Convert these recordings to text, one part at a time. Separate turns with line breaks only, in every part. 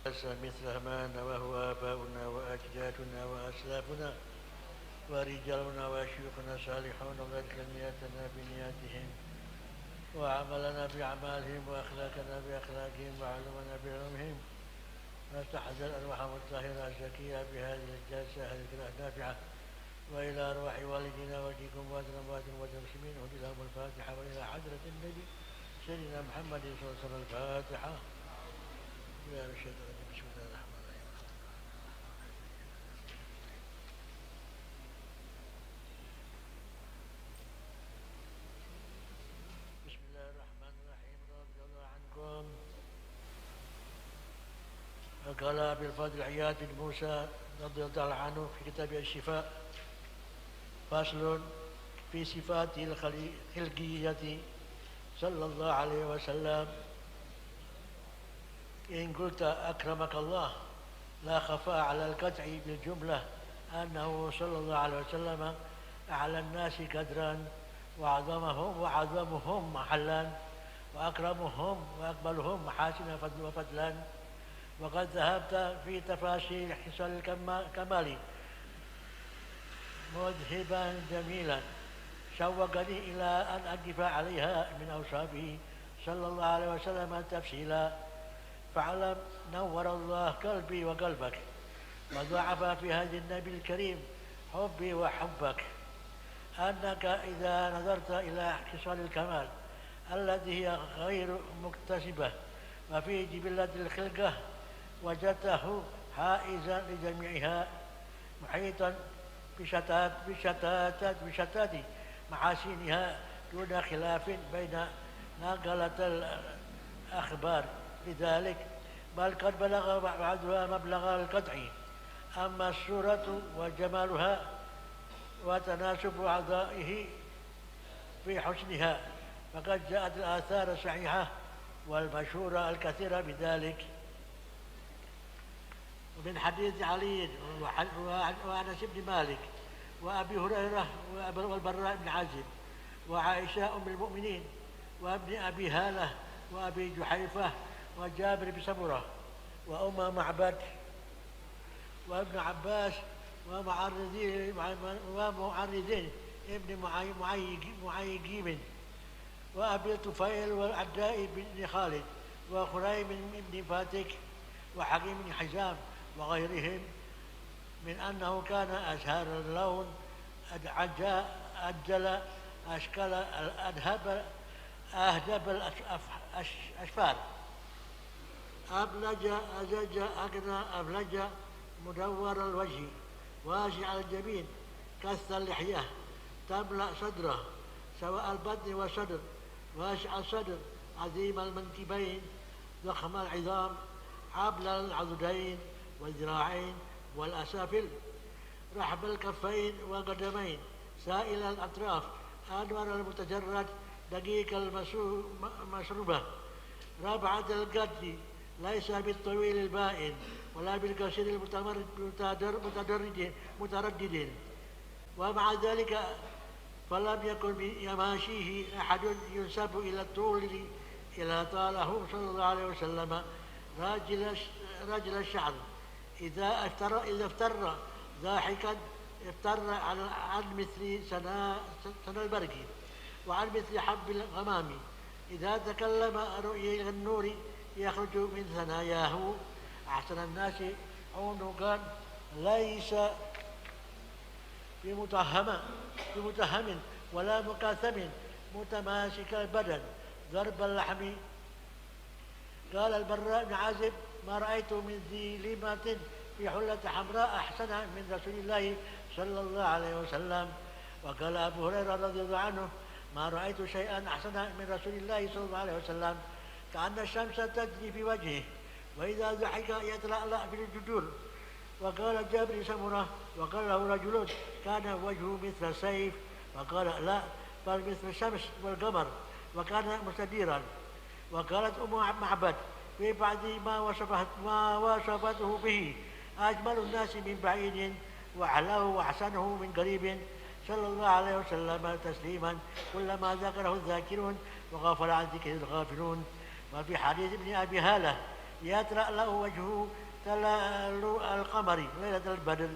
مثل ما نواه آباؤنا وأجدادنا وأسلافنا ورجالنا وشيوخنا صالحون وبارك نياتنا بنياتهم وعملنا بأعمالهم وأخلاقنا بأخلاقهم وعلمنا بعلمهم نستحضر أرواحهم الطاهرة الزكية بهذه الجلسة الذكرى النافعة وإلى أرواح والدينا والديكم وأموات المسلمين هدي لهم الفاتحة وإلى حضرة النبي سيدنا محمد صلى الله عليه وسلم الفاتحة. يا رشد بسم الله الرحمن الرحيم. بسم الله الرحمن الرحيم. رضي الله عنكم. قال أبي الفضل عياد بن موسى رضي الله عنه في كتاب الشفاء فصل في صفات الخلقية صلى الله عليه وسلم. إن قلت أكرمك الله لا خفاء على القطع بالجملة أنه صلى الله عليه وسلم أعلى الناس قدرا وأعظمهم محلا وأكرمهم وأقبلهم محاسن وفضلا. وقد ذهبت في تفاصيل حصل الكمال مذهبا جميلا شوقني إلى أن أقف عليها من أوصافه صلى الله عليه وسلم تفصيلا. فاعلم نور الله قلبي وقلبك وضاعف في هذا النبي الكريم حبي وحبك أنك إذا نظرت إلى خصال الكمال التي هي غير مكتسبة وفي جبلة الخلقة وجدته حائزا لجميعها محيطا بشتات محاسنها دون خلاف بين ناقلة الأخبار لذلك بل قد بلغ بعضها مبلغ القطع. أما الصورة وجمالها وتناسب أعضائه في حسنها فقد جاءت الآثار الصحيحة والمشهورة الكثيرة بذلك من حديث علي وأنس بن مالك وأبي هريرة والبراء بن عازب وعائشة أم المؤمنين وابن أبي هالة وأبي جحيفة وجابر بن سمرة وأم معبد وابن عباس ومعرضين ابن معيقيم وأبي طفيل والعداء بن خالد وخريم بن فاتك وحكيم بن حزام وغيرهم من أنه كان أزهر اللون أجل أشكال أهدب الأشفار أبلج أزج أقنى أبلج مدور الوجه واسع الجبين كث اللحية تملأ صدره سواء البطن والصدر واسع الصدر عظيم المنكبين ضخم العظام حبل العضدين والذراعين والأسافل رحب الكفين والقدمين سائل الأطراف أنور المتجرد دقيق المشروبة رابعة القد ليس بالطويل البائن ولا بالقصير المتردد ومع ذلك فلم يكن بيماشيه أحد ينسب إلى الطول إلى طاله صلى الله عليه وسلم راجل الشعر إذا افتر ضاحكا افتر عن مثل سنا البرق وعن مثل حب الغمام إذا تكلم رؤي النور يخرج من ثناياه أحسن الناس عنقا ليس بمتهم ولا مكاثم متماسك البدن ضرب اللحم. قال البراء بن عازب ما رأيت من ذي لمة في حلة حمراء أحسن من رسول الله صلى الله عليه وسلم. وقال أبو هريرة رضي الله عنه ما رأيت شيئا أحسن من رسول الله صلى الله عليه وسلم كأن الشمس تجري في وجهه وإذا ضحك يتلألأ في الجدور. وقال جابر سمرة وقال له رجل كان وجهه مثل السيف وقال لا بل مثل الشمس والقمر وكان مستديرا. وقالت أم معبد في بعد ما وصفته به أجمل الناس من بعيد وأحلاه وأحسنه من قريب صلى الله عليه وسلم تسليما كلما ذكره الذاكرون وغفل عن ذكره الغافلون. وفي حديث ابن أبي هالة يطرأ له وجهه تلال القمر ليلة البدر.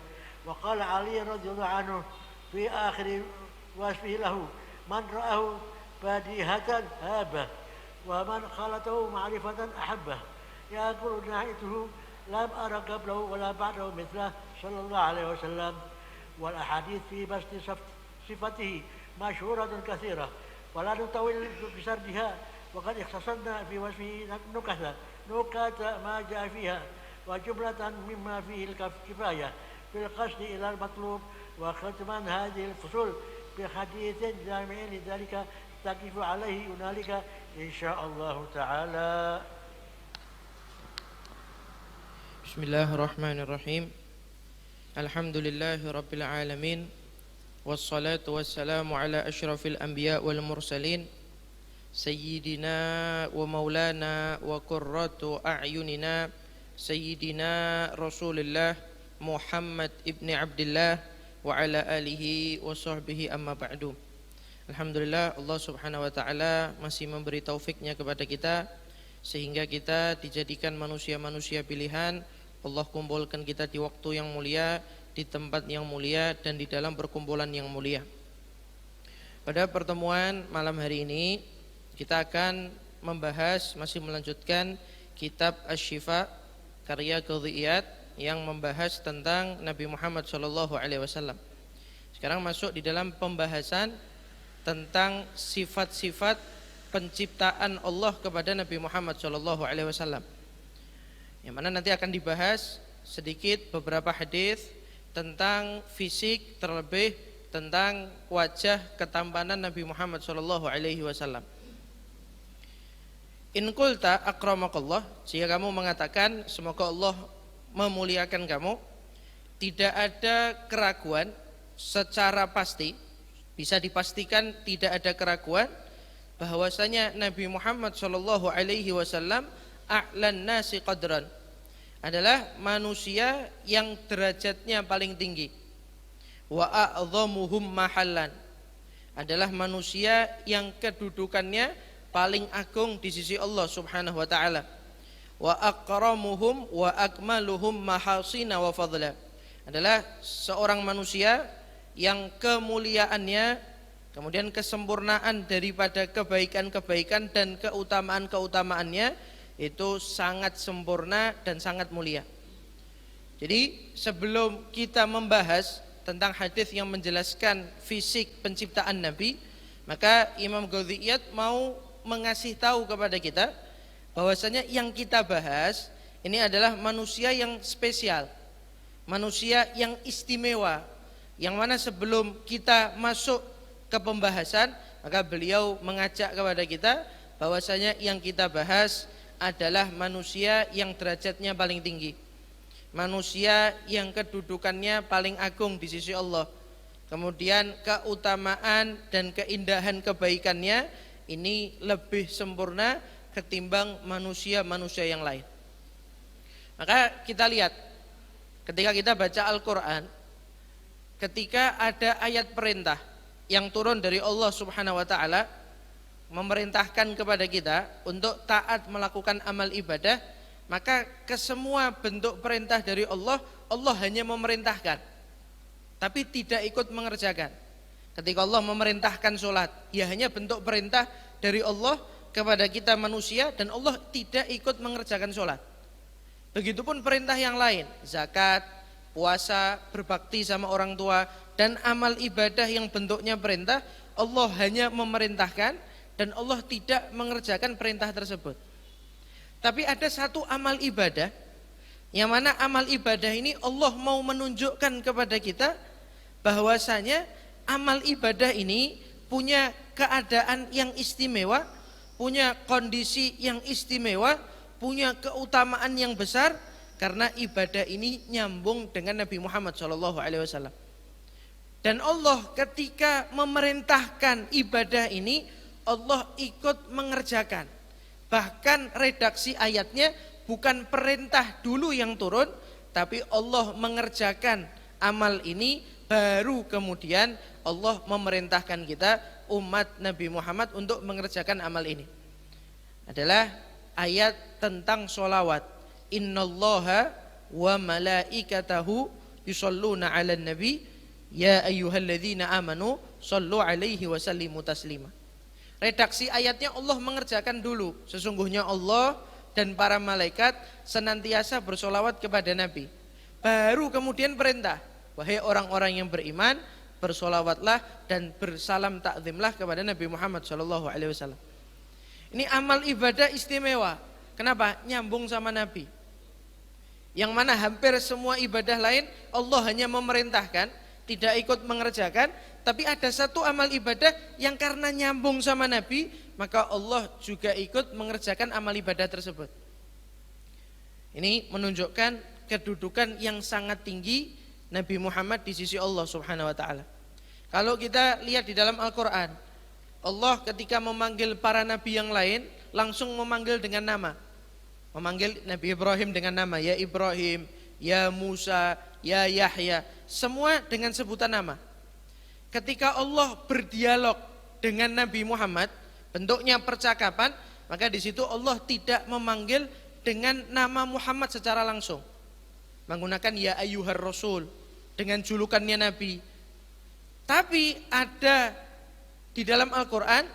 وقال علي رضي الله عنه في آخر وصفه له: من رآه بديهة هابه ومن خالته معرفة أحبه. يقول نهايته: لم أرى قبله ولا بعده مثله صلى الله عليه وسلم. والأحاديث في بسط صفته مشهورة كثيرة ولا نطول بسردها، وقد اختصرنا في وصفه نكت ما جاء فيها، وجملة مما فيه الكفاية في القصد إلى المطلوب. وختما هذه الفصول بحديث جامع لذلك تقف عليه هنالك إن شاء الله تعالى.
بسم الله الرحمن الرحيم. الحمد لله رب العالمين، والصلاة والسلام على أشرف الأنبياء والمرسلين سيدنا ومولانا وقرة أعيننا سيدنا رسول الله محمد ابن عبد الله وعلى آله وصحبه أما بعد. Alhamdulillah, Allah subhanahu wa ta'ala masih memberi taufiknya kepada kita sehingga kita dijadikan manusia-manusia pilihan. Allah kumpulkan kita di waktu yang mulia, di tempat yang mulia, dan di dalam perkumpulan yang mulia. Pada pertemuan malam hari ini kita akan membahas, masih melanjutkan kitab Asy-Syifa karya Qadhi Iyad yang membahas tentang Nabi Muhammad SAW. Sekarang masuk di dalam pembahasan tentang sifat-sifat penciptaan Allah kepada Nabi Muhammad SAW, yang mana nanti akan dibahas sedikit beberapa hadis tentang fisik, terlebih tentang wajah ketampanan Nabi Muhammad SAW. In qulta akramakallah, jika kamu mengatakan semoga Allah memuliakan kamu, tidak ada keraguan secara pasti, bisa dipastikan tidak ada keraguan bahwasanya Nabi Muhammad SAW a'lan nasi qadran, adalah manusia yang derajatnya paling tinggi. Wa a'dhamuhum mahallan, adalah manusia yang kedudukannya paling agung di sisi Allah Subhanahu wa taala. Wa akramuhum wa akmaluhum mahasina wa fadla, adalah seorang manusia yang kemuliaannya, kemudian kesempurnaan daripada kebaikan-kebaikan dan keutamaan-keutamaannya itu sangat sempurna dan sangat mulia. Jadi sebelum kita membahas tentang hadis yang menjelaskan fisik penciptaan Nabi, maka Imam Qadhi Iyad mau mengasih tahu kepada kita bahwasanya yang kita bahas ini adalah manusia yang spesial, manusia yang istimewa, yang mana sebelum kita masuk ke pembahasan, maka beliau mengajak kepada kita bahwasanya yang kita bahas adalah manusia yang derajatnya paling tinggi, manusia yang kedudukannya paling agung di sisi Allah, kemudian keutamaan dan keindahan kebaikannya ini lebih sempurna ketimbang manusia-manusia yang lain. Maka kita lihat ketika kita baca Al-Quran, ketika ada ayat perintah yang turun dari Allah Subhanahu wa taala memerintahkan kepada kita untuk taat melakukan amal ibadah, maka kesemua bentuk perintah dari Allah, Allah hanya memerintahkan tapi tidak ikut mengerjakan. Ketika Allah memerintahkan sholat, ya hanya bentuk perintah dari Allah kepada kita manusia, dan Allah tidak ikut mengerjakan sholat. Begitupun perintah yang lain, zakat, puasa, berbakti sama orang tua, dan amal ibadah yang bentuknya perintah, Allah hanya memerintahkan dan Allah tidak mengerjakan perintah tersebut. Tapi ada satu amal ibadah, yang mana amal ibadah ini Allah mau menunjukkan kepada kita bahwasanya amal ibadah ini punya keadaan yang istimewa, punya kondisi yang istimewa, punya keutamaan yang besar, karena ibadah ini nyambung dengan Nabi Muhammad SAW. Dan Allah ketika memerintahkan ibadah ini, Allah ikut mengerjakan. Bahkan redaksi ayatnya bukan perintah dulu yang turun, tapi Allah mengerjakan amal ini, baru kemudian Allah memerintahkan kita umat Nabi Muhammad untuk mengerjakan amal ini. Adalah ayat tentang sholawat. Innallaha wa malaikatahu yusholluna 'alan nabi ya ayyuhalladzina amanu shollu 'alaihi wa sallimu taslima. Redaksi ayatnya Allah mengerjakan dulu. Sesungguhnya Allah dan para malaikat senantiasa bersolawat kepada Nabi. Baru kemudian perintah, wahai orang-orang yang beriman, bersolawatlah dan bersalam takzimlah kepada Nabi Muhammad SAW. Ini amal ibadah istimewa. Kenapa? Nyambung sama Nabi. Yang mana hampir semua ibadah lain Allah hanya memerintahkan, tidak ikut mengerjakan. Tapi ada satu amal ibadah yang karena nyambung sama Nabi, maka Allah juga ikut mengerjakan amal ibadah tersebut. Ini menunjukkan kedudukan yang sangat tinggi Nabi Muhammad di sisi Allah Subhanahu wa taala. Kalau kita lihat di dalam Al-Qur'an, Allah ketika memanggil para nabi yang lain langsung memanggil dengan nama. Memanggil Nabi Ibrahim dengan nama, ya Ibrahim, ya Musa, ya Yahya, semua dengan sebutan nama. Ketika Allah berdialog dengan Nabi Muhammad, bentuknya percakapan, maka di situ Allah tidak memanggil dengan nama Muhammad secara langsung. Menggunakan ya ayyuhar rasul dengan julukannya Nabi. Tapi ada di dalam Al-Qur'an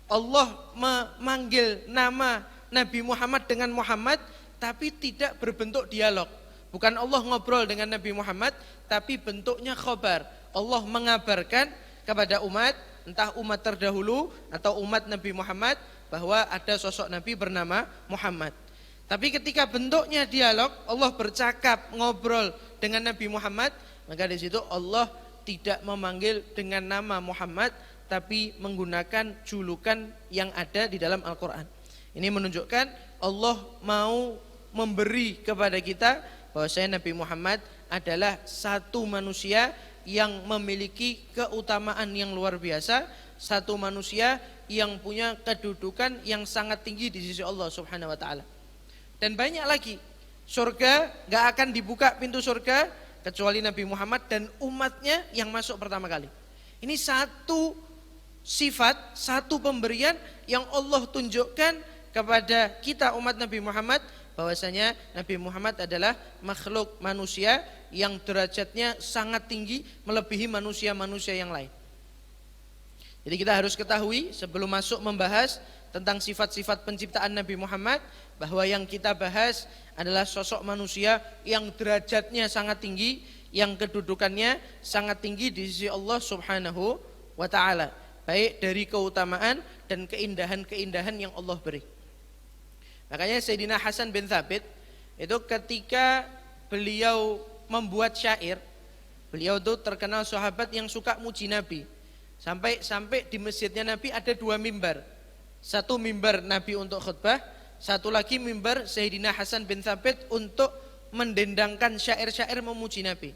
Allah memanggil nama Nabi Muhammad dengan Muhammad, tapi tidak berbentuk dialog. Bukan Allah ngobrol dengan Nabi Muhammad, tapi bentuknya khabar. Allah mengabarkan kepada umat, entah umat terdahulu atau umat Nabi Muhammad, bahwa ada sosok Nabi bernama Muhammad. Tapi ketika bentuknya dialog, Allah bercakap, ngobrol dengan Nabi Muhammad, maka di situ Allah tidak memanggil dengan nama Muhammad, tapi menggunakan julukan yang ada di dalam Al-Quran. Ini menunjukkan Allah mau memberi kepada kita bahwasanya Nabi Muhammad adalah satu manusia yang memiliki keutamaan yang luar biasa, satu manusia yang punya kedudukan yang sangat tinggi di sisi Allah Subhanahu wa taala. Dan banyak lagi, surga gak akan dibuka pintu surga kecuali Nabi Muhammad dan umatnya yang masuk pertama kali. Ini satu sifat, satu pemberian yang Allah tunjukkan kepada kita umat Nabi Muhammad, bahwasanya Nabi Muhammad adalah makhluk manusia yang derajatnya sangat tinggi, melebihi manusia-manusia yang lain. Jadi kita harus ketahui sebelum masuk membahas tentang sifat-sifat penciptaan Nabi Muhammad, bahwa yang kita bahas adalah sosok manusia yang derajatnya sangat tinggi, yang kedudukannya sangat tinggi di sisi Allah Subhanahu wa taala, baik dari keutamaan dan keindahan-keindahan yang Allah beri. Makanya Sayyidina Hasan bin Thabit itu ketika beliau membuat syair, beliau itu terkenal sahabat yang suka muji Nabi. Sampai di masjidnya Nabi ada 2 mimbar. Satu mimbar Nabi untuk khutbah, satu lagi mimbar Sayyidina Hasan bin Thabit untuk mendendangkan syair-syair memuji Nabi.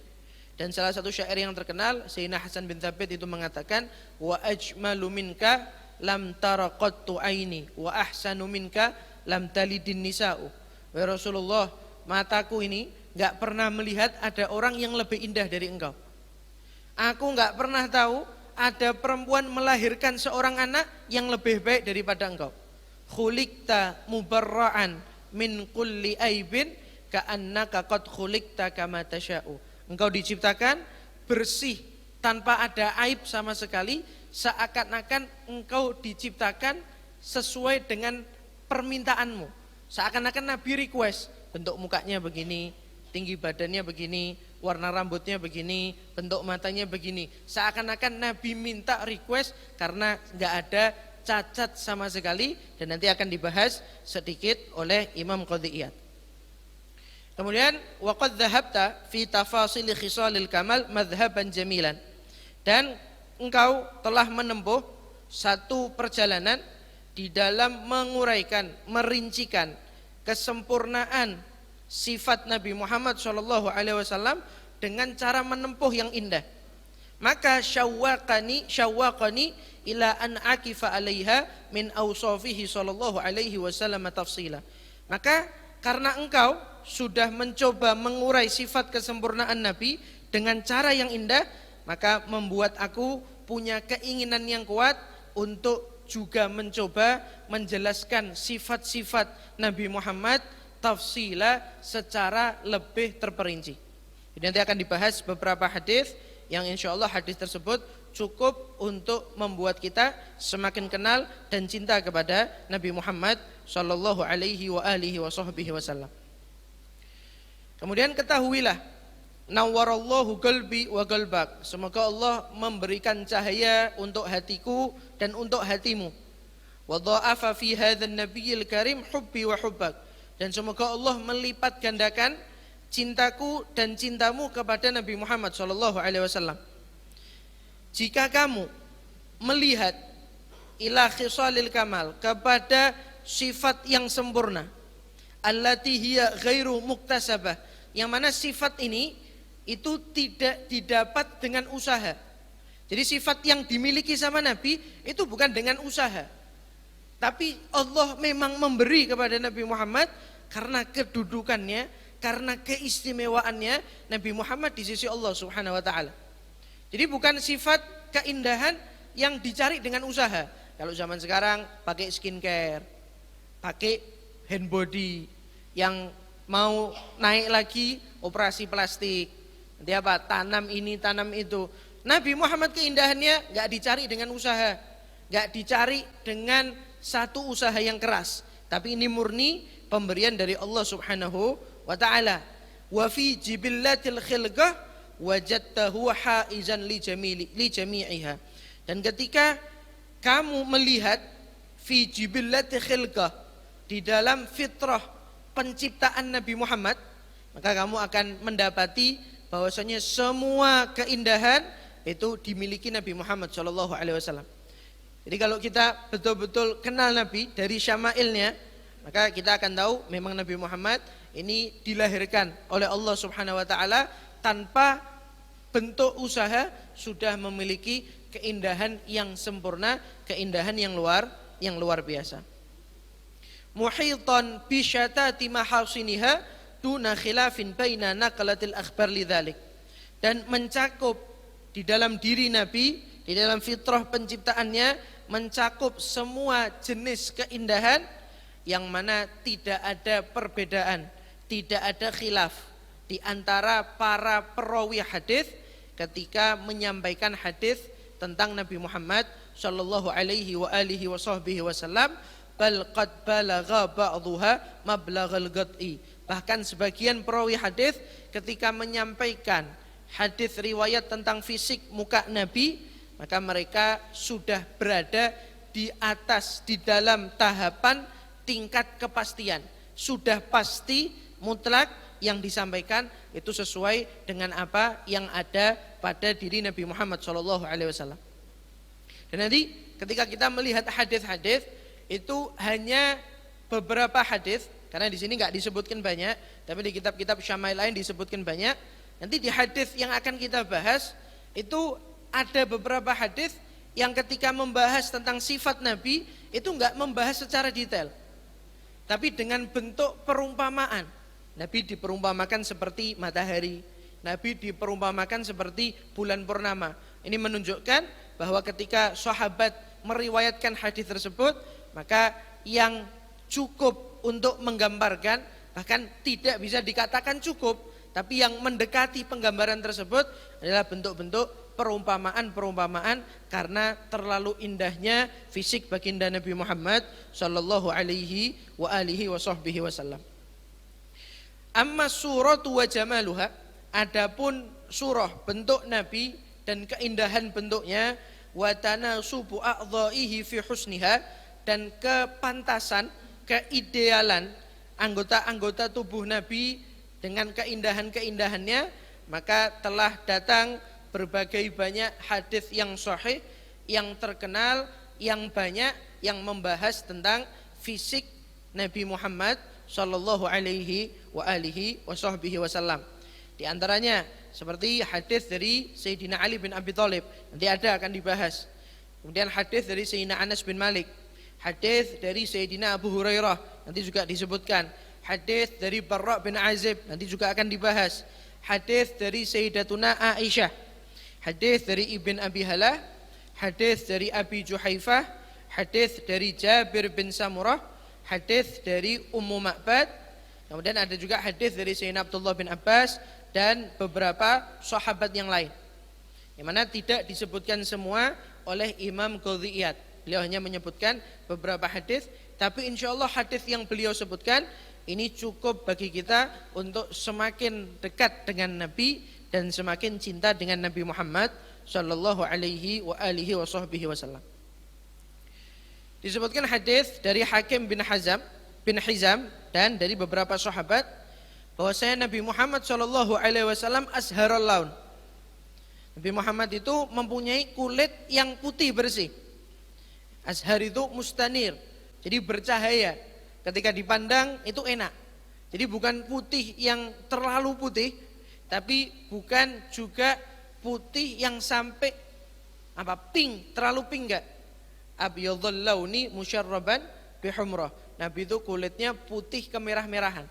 Dan salah satu syair yang terkenal, Sayyidina Hasan bin Thabit itu mengatakan, wa ajmalu minka lam tara qattu aini wa ahsanu minka lam talidin nisa'u. Wahai Rasulullah, mataku ini enggak pernah melihat ada orang yang lebih indah dari engkau. Aku enggak pernah tahu ada perempuan melahirkan seorang anak yang lebih baik daripada engkau. Khuliqta mubarra'an min kulli aibin ka'annaka qad khuliqta kama tasya'u. Engkau diciptakan bersih tanpa ada aib sama sekali, seakan-akan engkau diciptakan sesuai dengan permintaanmu. Seakan-akan Nabi request, bentuk mukanya begini, tinggi badannya begini, warna rambutnya begini, bentuk matanya begini. Seakan-akan Nabi minta request karena enggak ada cacat sama sekali, dan nanti akan dibahas sedikit oleh Imam Qadhi Iyad. Kemudian waqad dhahabta fi tafasil khisalil kamal madhhaban jamilan. Dan engkau telah menempuh satu perjalanan di dalam menguraikan, merincikan kesempurnaan sifat Nabi Muhammad SAW dengan cara menempuh yang indah. Maka syawwaqani ila an akifa alaiha min awsafihi sallallahu alaihi wasallam tafsila. Maka karena engkau sudah mencoba mengurai sifat kesempurnaan Nabi dengan cara yang indah, maka membuat aku punya keinginan yang kuat untuk juga mencoba menjelaskan sifat-sifat Nabi Muhammad tafsila secara lebih terperinci. Jadi nanti akan dibahas beberapa hadis yang insya Allah hadis tersebut cukup untuk membuat kita semakin kenal dan cinta kepada Nabi Muhammad sallallahu alaihi wa alihi wasallam. Kemudian ketahuilah, nawwarallahu qalbi wa qalbak. Semoga Allah memberikan cahaya untuk hatiku dan untuk hatimu. Wa dha'afa fi hadzal nabiyil karim hubbi wa hubbak. Dan semoga Allah melipat gandakan cintaku dan cintamu kepada Nabi Muhammad sallallahu alaihi wasallam. Jika kamu melihat ila khisalil kamal, kepada sifat yang sempurna, allati hiya ghairu muktasabah, yang mana sifat ini itu tidak didapat dengan usaha. Jadi sifat yang dimiliki sama Nabi itu bukan dengan usaha, tapi Allah memang memberi kepada Nabi Muhammad karena kedudukannya, karena keistimewaannya Nabi Muhammad di sisi Allah Subhanahu wa taala. Jadi bukan sifat keindahan yang dicari dengan usaha. Kalau zaman sekarang pakai skincare, pakai hand body, yang mau naik lagi operasi plastik, nanti apa, tanam ini tanam itu. Nabi Muhammad keindahannya gak dicari dengan usaha, gak dicari dengan satu usaha yang keras, tapi ini murni pemberian dari Allah Subhanahu wa ta'ala. Wa fi jibillatil khilqah wajadtahu haizan li jami'iha. Dan ketika kamu melihat fi jibillatil khilqah, di dalam fitrah penciptaan Nabi Muhammad, maka kamu akan mendapati bahwasanya semua keindahan itu dimiliki Nabi Muhammad sallallahu alaihi wasallam. Jadi kalau kita betul-betul kenal Nabi dari syama'ilnya, maka kita akan tahu memang Nabi Muhammad ini dilahirkan oleh Allah Subhanahu wa taala tanpa bentuk usaha, sudah memiliki keindahan yang sempurna, keindahan yang luar biasa. Muhitan bi syatati mahasiniha duna khilafin baina naqlatil akhbar lidzalik. Dan mencakup di dalam diri Nabi, di dalam fitrah penciptaannya, mencakup semua jenis keindahan yang mana tidak ada perbedaan, tidak ada khilaf di antara para perawi hadis ketika menyampaikan hadis tentang Nabi Muhammad sallallahu alaihi wa alihi wasallam, bal qad balagha ba'dhuha mablaghal qat'i. Bahkan sebagian perawi hadis ketika menyampaikan hadis riwayat tentang fisik muka Nabi, maka mereka sudah berada di atas, di dalam tahapan tingkat kepastian. Sudah pasti mutlak yang disampaikan itu sesuai dengan apa yang ada pada diri Nabi Muhammad SAW. Dan nanti ketika kita melihat hadis-hadis itu hanya beberapa hadis, karena di sini nggak disebutkan banyak, tapi di kitab-kitab syama'il lain disebutkan banyak. Nanti di hadis yang akan kita bahas itu ada beberapa hadis yang ketika membahas tentang sifat Nabi itu nggak membahas secara detail, tapi dengan bentuk perumpamaan. Nabi diperumpamakan seperti matahari, Nabi diperumpamakan seperti bulan purnama. Ini menunjukkan bahwa ketika sahabat meriwayatkan hadis tersebut, maka yang cukup untuk menggambarkan, bahkan tidak bisa dikatakan cukup, tapi yang mendekati penggambaran tersebut adalah bentuk-bentuk perumpamaan-perumpamaan karena terlalu indahnya fisik baginda Nabi Muhammad sallallahu alaihi wa alihi wasallam. Amma suratu wa jamaluha, adapun surah bentuk Nabi dan keindahan bentuknya, wa tanasubu a'dha'ihi fi husniha, dan kepantasan, keidealan anggota-anggota tubuh Nabi dengan keindahan-keindahannya, maka telah datang berbagai banyak hadis yang sahih, yang terkenal, yang banyak, yang membahas tentang fisik Nabi Muhammad sallallahu alaihi wa alihi wasallam. Di antaranya seperti hadis dari Sayyidina Ali bin Abi Thalib, nanti akan dibahas. Kemudian hadis dari Sayyidina Anas bin Malik, hadis dari Sayyidina Abu Hurairah, nanti juga disebutkan. Hadis dari Barra bin Azib, nanti juga akan dibahas. Hadis dari Sayyidatuna Aisyah, hadis dari Ibn Abi Halah, hadis dari Abi Juhaifah, hadis dari Jabir bin Samurah, hadis dari Ummu Ma'bad, kemudian ada juga hadis dari Sayyidina Abdullah bin Abbas dan beberapa sahabat yang lain, yang mana tidak disebutkan semua oleh Imam Qadhiyat. Beliau hanya menyebutkan beberapa hadis, tapi insya Allah hadis yang beliau sebutkan ini cukup bagi kita untuk semakin dekat dengan Nabi dan semakin cinta dengan Nabi Muhammad sallallahu alaihi wa alihi wasallam. Disebutkan hadis dari Hakim bin Hizam dan dari beberapa sahabat bahwasanya Nabi Muhammad sallallahu alaihi wasallam azharul laun. Nabi Muhammad itu mempunyai kulit yang putih bersih. Azhar itu mustanir, jadi bercahaya. Ketika dipandang itu enak. Jadi bukan putih yang terlalu putih, tapi bukan juga putih yang sampai pink, terlalu pink enggak. Abyadul launi musyarraban bihumrah. Nabi itu kulitnya putih kemerah-merahan.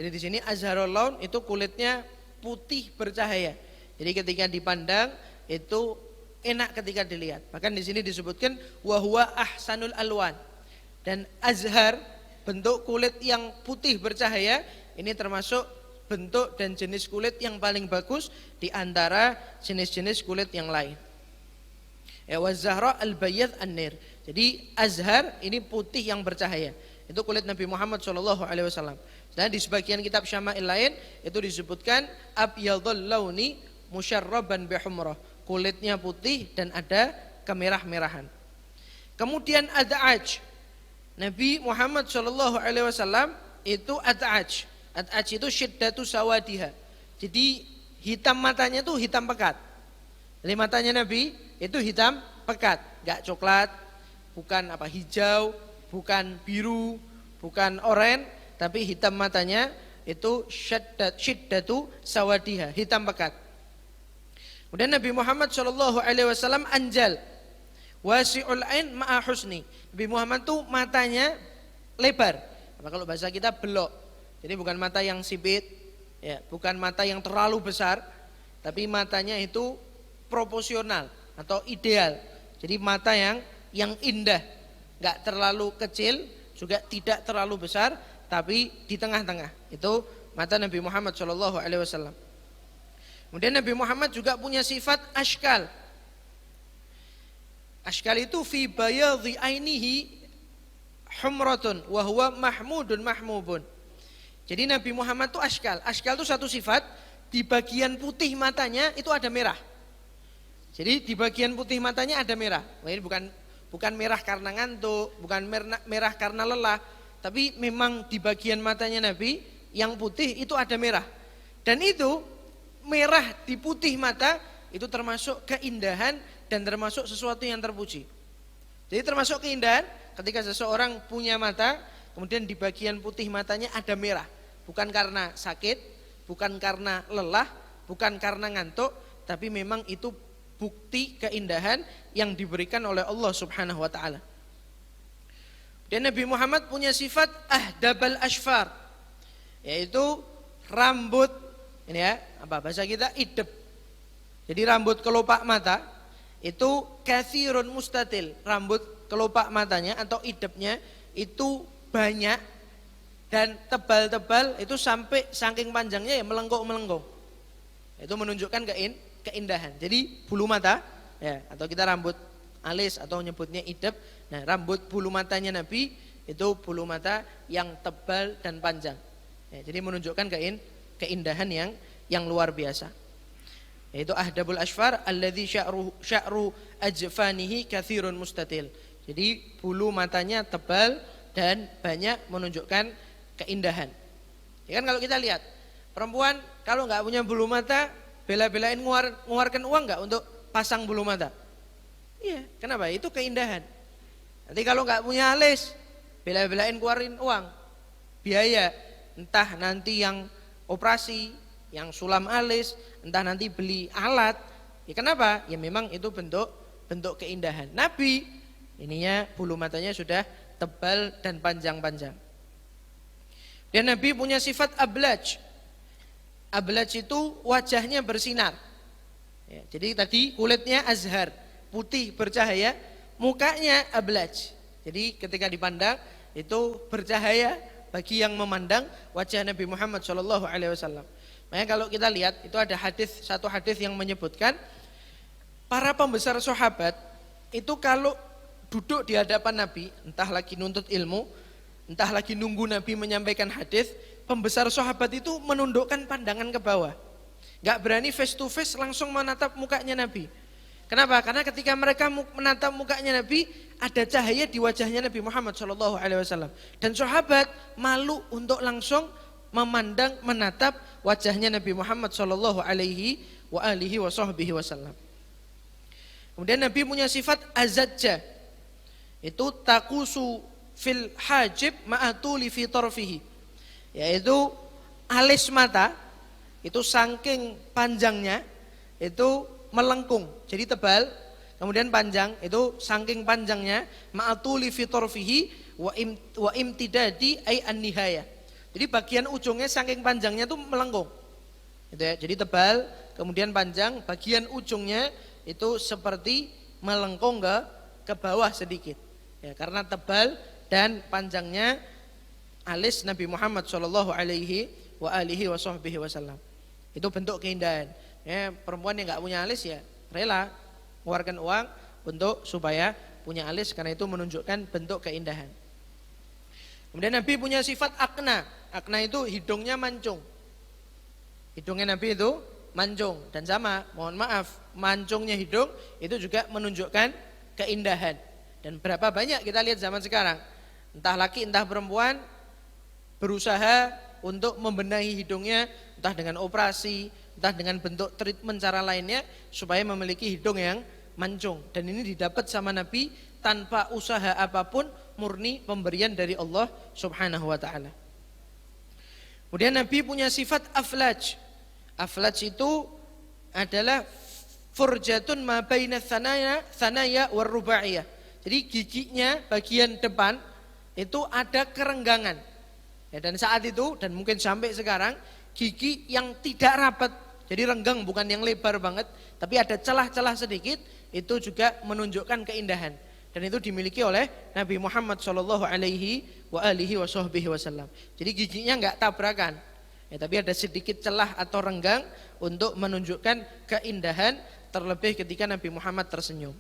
Jadi di sini azharul laun itu kulitnya putih bercahaya. Jadi ketika dipandang itu enak ketika dilihat. Bahkan di sini disebutkan wa huwa ahsanul alwan. Dan azhar, bentuk kulit yang putih bercahaya, ini termasuk bentuk dan jenis kulit yang paling bagus di antara jenis-jenis kulit yang lain. Waz-zahra al-bayyad an-nir. Jadi azhar ini putih yang bercahaya. Itu kulit Nabi Muhammad SAW. Dan di sebagian kitab syama'il lain itu disebutkan abyadul launi musyarraban bihumrah. Kulitnya putih dan ada kemerah-merahan. Kemudian ad'aj. Nabi Muhammad SAW itu ad'aj. Ad'aj itu syiddatu sawadiha. Jadi hitam matanya itu hitam pekat. Jadi matanya Nabi itu hitam pekat, enggak coklat, bukan hijau, bukan biru, bukan oranye, tapi hitam matanya itu syiddatu sawadiha, hitam pekat. Kemudian Nabi Muhammad SAW anjal, wasi'ul ain ma'a husni. Nabi Muhammad tuh matanya lebar. Kalau bahasa kita belok. Jadi bukan mata yang sipit, ya, bukan mata yang terlalu besar, tapi matanya itu proporsional atau ideal. Jadi mata yang indah, enggak terlalu kecil, juga tidak terlalu besar, tapi di tengah-tengah. Itu mata Nabi Muhammad SAW. Kemudian Nabi Muhammad juga punya sifat ashkal. Ashkal itu fi bayadhi ainihi humratun wa huwa mahmudun mahmubun. Jadi Nabi Muhammad itu ashkal. Ashkal itu satu sifat, di bagian putih matanya itu ada merah. Jadi di bagian putih matanya ada merah. Ini bukan merah karena ngantuk, bukan merah karena lelah, tapi memang di bagian matanya Nabi yang putih itu ada merah. Dan itu merah di putih mata itu termasuk keindahan dan termasuk sesuatu yang terpuji. Jadi termasuk keindahan ketika seseorang punya mata, kemudian di bagian putih matanya ada merah. Bukan karena sakit, bukan karena lelah, bukan karena ngantuk, tapi memang itu bukti keindahan yang diberikan oleh Allah Subhanahu wa taala. Dan Nabi Muhammad punya sifat ahdabal ashfar, yaitu rambut ini ya, bahasa kita idep. Jadi rambut kelopak mata itu katsirun mustatil, rambut kelopak matanya atau idepnya itu banyak dan tebal-tebal, itu sampai saking panjangnya ya melengkung-melengkung. Itu menunjukkan keindahan. Jadi bulu mata ya, atau kita rambut alis atau nyebutnya idep. Nah, rambut bulu matanya Nabi itu bulu mata yang tebal dan panjang. Ya, jadi menunjukkan keindahan yang luar biasa. Yaitu ahdabul ashfar alladzi sya'ru ajfanihi katsirun mustatil. Jadi bulu matanya tebal dan banyak menunjukkan keindahan. Ya kan kalau kita lihat perempuan kalau nggak punya bulu mata bela-belain ngeluarkan uang nggak untuk pasang bulu mata? Iya, kenapa? Itu keindahan. Nanti kalau nggak punya alis, bela-belain keluarin uang, biaya, entah nanti yang operasi, yang sulam alis, entah nanti beli alat. Ya kenapa? Ya memang itu bentuk keindahan. Nabi ininya bulu matanya sudah tebal dan panjang-panjang. Dan Nabi punya sifat ablaj. Ablaj itu wajahnya bersinar. Ya, jadi tadi kulitnya azhar, putih bercahaya, mukanya ablaj. Jadi ketika dipandang itu bercahaya bagi yang memandang wajah Nabi Muhammad SAW. Makanya kalau kita lihat itu ada satu hadis yang menyebutkan para pembesar sahabat itu kalau duduk di hadapan Nabi, entah lagi nuntut ilmu, entah lagi nunggu Nabi menyampaikan hadis, pembesar sahabat itu menundukkan pandangan ke bawah. Gak berani face to face langsung menatap mukanya Nabi. Kenapa? Karena ketika mereka menatap mukanya Nabi, ada cahaya di wajahnya Nabi Muhammad SAW. Dan sahabat malu untuk langsung memandang, menatap wajahnya Nabi Muhammad SAW. Kemudian Nabi punya sifat azajja, itu takusu fil hajib ma'atuli fi tarfihi, yaitu alis mata itu saking panjangnya itu melengkung, jadi tebal, kemudian panjang, itu saking panjangnya ma'atuli fi tarfihi wa imtidadi ay an-nihaya. Jadi bagian ujungnya saking panjangnya itu melengkung. Gitu ya. Jadi tebal, kemudian panjang, bagian ujungnya itu seperti melengkung ke bawah sedikit. Ya, karena tebal dan panjangnya alis Nabi Muhammad SAW. Itu bentuk keindahan. Ya, perempuan yang nggak punya alis ya rela mengeluarkan uang untuk supaya punya alis, karena itu menunjukkan bentuk keindahan. Kemudian Nabi punya sifat akna. Akna itu hidungnya mancung. Hidungnya Nabi itu mancung, dan sama, mohon maaf, mancungnya hidung itu juga menunjukkan keindahan. Dan berapa banyak kita lihat zaman sekarang, entah laki entah perempuan berusaha untuk membenahi hidungnya, entah dengan operasi, entah dengan bentuk treatment cara lainnya supaya memiliki hidung yang mancung. Dan ini didapat sama Nabi tanpa usaha apapun, murni pemberian dari Allah Subhanahu wa taala. Kemudian Nabi punya sifat aflaj. Aflaj itu adalah furjatun ma baina thanaya war rubaiyah. Jadi giginya bagian depan itu ada kerenggangan. Ya, dan saat itu dan mungkin sampai sekarang gigi yang tidak rapat, jadi renggang, bukan yang lebar banget, tapi ada celah-celah sedikit, itu juga menunjukkan keindahan. Dan itu dimiliki oleh Nabi Muhammad SAW. Jadi giginya enggak tabrakan, ya, tapi ada sedikit celah atau renggang untuk menunjukkan keindahan, terlebih ketika Nabi Muhammad tersenyum.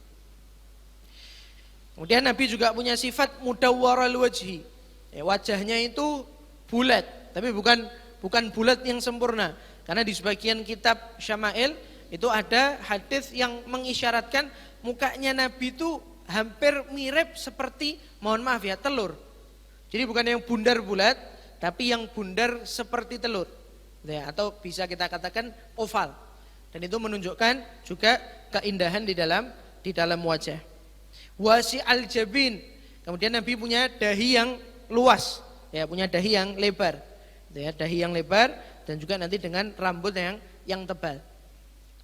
Kemudian Nabi juga punya sifat mudawwaral wajhi. Ya, wajahnya itu bulat, tapi bukan bulat yang sempurna. Karena di sebagian kitab Syama'il itu ada hadis yang mengisyaratkan mukanya Nabi itu hampir mirip seperti, mohon maaf ya, telur. Jadi bukan yang bundar bulat, tapi yang bundar seperti telur. Ya, atau bisa kita katakan oval. Dan itu menunjukkan juga keindahan di dalam wajah. Wasi al-jabin. Kemudian Nabi punya dahi yang luas, ya, punya dahi yang lebar. Ya, dahi yang lebar dan juga nanti dengan rambut yang tebal.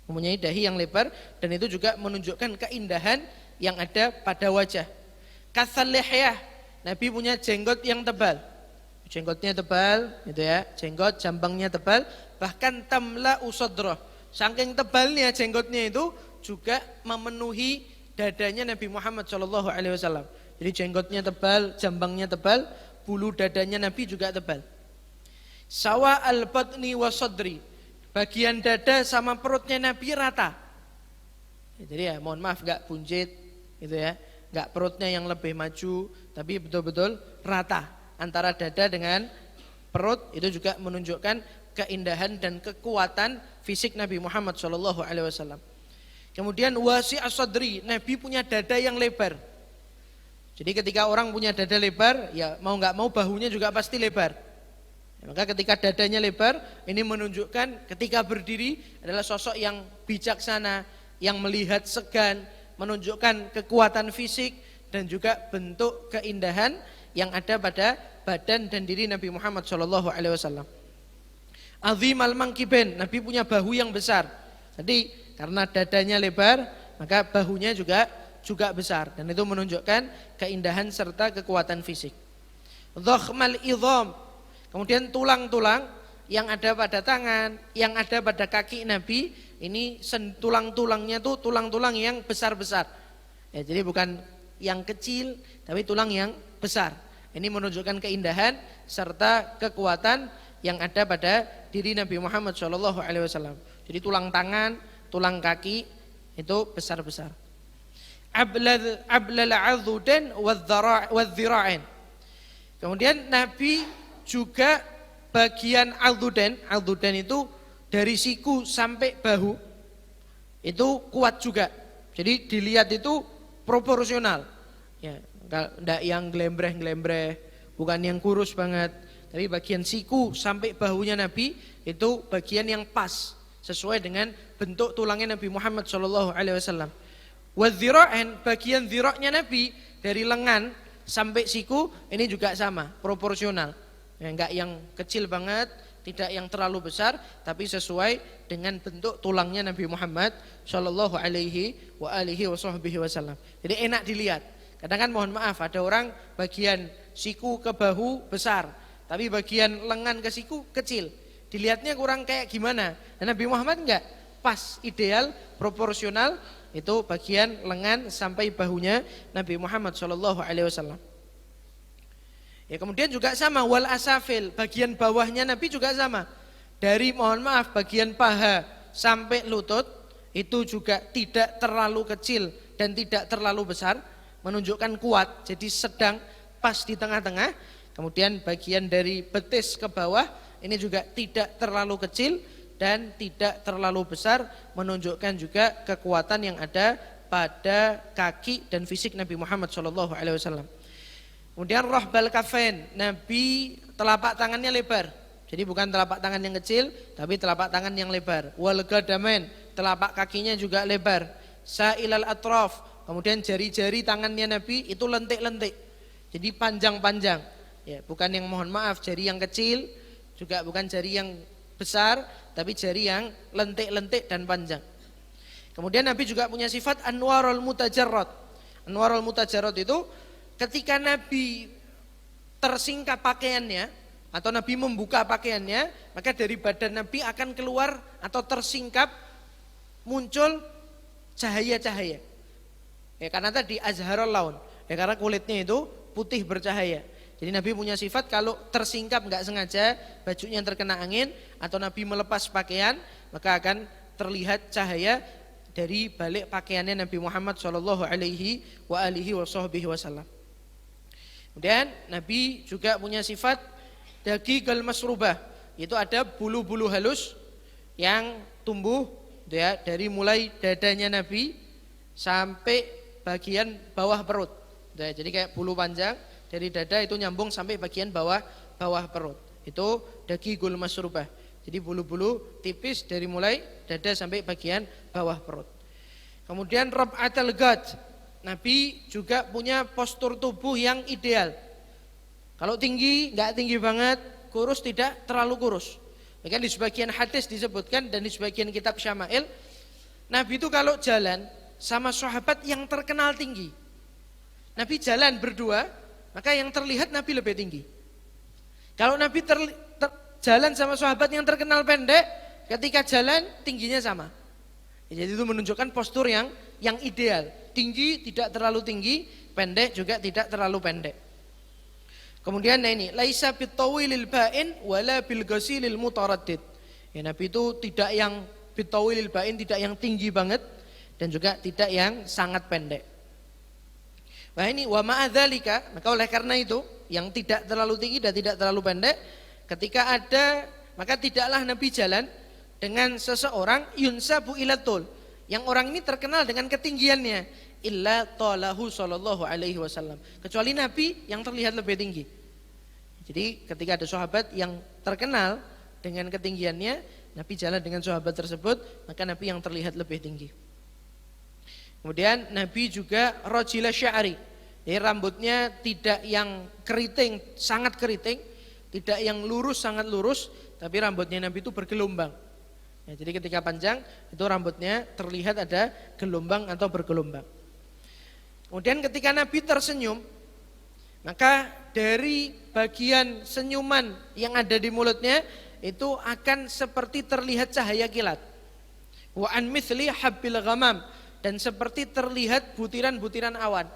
Mempunyai dahi yang lebar dan itu juga menunjukkan keindahan yang ada pada wajah. Katsal lihyah. Nabi punya jenggot yang tebal. Jenggotnya tebal, gitu ya. Jenggot jambangnya tebal, bahkan tamla usadrah. Saking tebalnya jenggotnya itu juga memenuhi dadanya Nabi Muhammad SAW. Jadi jenggotnya tebal, jambangnya tebal, bulu dadanya Nabi juga tebal. Sawa al-batni wa sadri. Bagian dada sama perutnya Nabi rata. Jadi ya mohon maaf, gak buncit gitu ya. Gak perutnya yang lebih maju, tapi betul-betul rata. Antara dada dengan perut itu juga menunjukkan keindahan dan kekuatan fisik Nabi Muhammad SAW. Kemudian wasi as-sadri. Nabi punya dada yang lebar. Jadi ketika orang punya dada lebar, ya mau gak mau bahunya juga pasti lebar. Maka ketika dadanya lebar, ini menunjukkan ketika berdiri adalah sosok yang bijaksana, yang melihat segan, menunjukkan kekuatan fisik dan juga bentuk keindahan yang ada pada badan dan diri Nabi Muhammad SAW. Azim al-mankibain, Nabi punya bahu yang besar. Jadi karena dadanya lebar, maka bahunya juga besar dan itu menunjukkan keindahan serta kekuatan fisik. Dhakhmal idham. Kemudian tulang-tulang yang ada pada tangan, yang ada pada kaki Nabi, ini tulang-tulangnya tuh tulang-tulang yang besar-besar. Ya, jadi bukan yang kecil, tapi tulang yang besar. Ini menunjukkan keindahan serta kekuatan yang ada pada diri Nabi Muhammad SAW. Jadi tulang tangan, tulang kaki itu besar-besar. Ablal adhudan wadh-dhira'in. Kemudian Nabi juga bagian adhudan itu dari siku sampai bahu itu kuat juga. Jadi dilihat itu proporsional. Ya, enggak yang glembreh-glembreh, bukan yang kurus banget. Tapi bagian siku sampai bahunya Nabi itu bagian yang pas sesuai dengan bentuk tulangnya Nabi Muhammad SAW. Wadh-dhira'in, bagian dhira'nya Nabi dari lengan sampai siku ini juga sama, proporsional. Ya, enggak yang kecil banget, tidak yang terlalu besar, tapi sesuai dengan bentuk tulangnya Nabi Muhammad sallallahu alaihi wasallam. Jadi enak dilihat. Kadang kan mohon maaf ada orang bagian siku ke bahu besar, tapi bagian lengan ke siku kecil. Dilihatnya kurang kayak gimana? Dan Nabi Muhammad enggak, pas, ideal, proporsional, itu bagian lengan sampai bahunya Nabi Muhammad sallallahu alaihi wasallam. Ya, kemudian juga sama wal asafil, bagian bawahnya Nabi juga sama. Dari mohon maaf bagian paha sampai lutut itu juga tidak terlalu kecil dan tidak terlalu besar, menunjukkan kuat, jadi sedang pas di tengah-tengah. Kemudian bagian dari betis ke bawah ini juga tidak terlalu kecil dan tidak terlalu besar, menunjukkan juga kekuatan yang ada pada kaki dan fisik Nabi Muhammad SAW. Kemudian rahbal kafain, Nabi telapak tangannya lebar. Jadi bukan telapak tangan yang kecil, tapi telapak tangan yang lebar. Wal qadamain, telapak kakinya juga lebar. Sa'ilal atraf, kemudian jari-jari tangannya Nabi itu lentik-lentik. Jadi panjang-panjang. Ya, bukan yang mohon maaf jari yang kecil, juga bukan jari yang besar, tapi jari yang lentik-lentik dan panjang. Kemudian Nabi juga punya sifat anwarul mutajarrad. Anwarul mutajarrad itu ketika Nabi tersingkap pakaiannya atau Nabi membuka pakaiannya, maka dari badan Nabi akan keluar atau tersingkap muncul cahaya-cahaya. Ya, karena tadi azharul laun, ya, karena kulitnya itu putih bercahaya. Jadi Nabi punya sifat kalau tersingkap enggak sengaja bajunya terkena angin atau Nabi melepas pakaian, maka akan terlihat cahaya dari balik pakaiannya Nabi Muhammad SAW. Kemudian Nabi juga punya sifat daqiqal masrubah, itu ada bulu-bulu halus yang tumbuh ya, dari mulai dadanya Nabi sampai bagian bawah perut. Ya, jadi kayak bulu panjang dari dada itu nyambung sampai bagian bawah perut. Itu daqiqul masrubah. Jadi bulu-bulu tipis dari mulai dada sampai bagian bawah perut. Kemudian rab'atul ghad, Nabi juga punya postur tubuh yang ideal. Kalau tinggi, enggak tinggi banget, kurus tidak terlalu kurus. Bahkan di sebagian hadis disebutkan dan di sebagian kitab Syama'il, Nabi itu kalau jalan sama sahabat yang terkenal tinggi. Nabi jalan berdua, maka yang terlihat Nabi lebih tinggi. Kalau Nabi jalan sama sahabat yang terkenal pendek, ketika jalan tingginya sama. Jadi itu menunjukkan postur yang ideal. Tinggi tidak terlalu tinggi, pendek juga tidak terlalu pendek. Kemudian ini laisa bitawilil ba'in wala bil ghasilil mutaraddid. Ya, Nabi itu tidak yang bitawilil ba'in, tidak yang tinggi banget dan juga tidak yang sangat pendek. Wah ini wa ma'adzalika, maka oleh karena itu yang tidak terlalu tinggi dan tidak terlalu pendek, ketika ada maka tidaklah Nabi jalan dengan seseorang yunsabu ilatul, yang orang ini terkenal dengan ketinggiannya, illa talahu sallallahu alaihi wasallam, kecuali Nabi yang terlihat lebih tinggi. Jadi ketika ada sahabat yang terkenal dengan ketinggiannya, Nabi jalan dengan sahabat tersebut, maka Nabi yang terlihat lebih tinggi. Kemudian Nabi juga rajila sya'ri, jadi rambutnya tidak yang keriting, sangat keriting, tidak yang lurus, sangat lurus, tapi rambutnya Nabi itu bergelombang. Ya, jadi ketika panjang itu rambutnya terlihat ada gelombang atau bergelombang. Kemudian ketika Nabi tersenyum, maka dari bagian senyuman yang ada di mulutnya itu akan seperti terlihat cahaya kilat. Wa an mithli habbil ghamam, dan seperti terlihat butiran-butiran awan.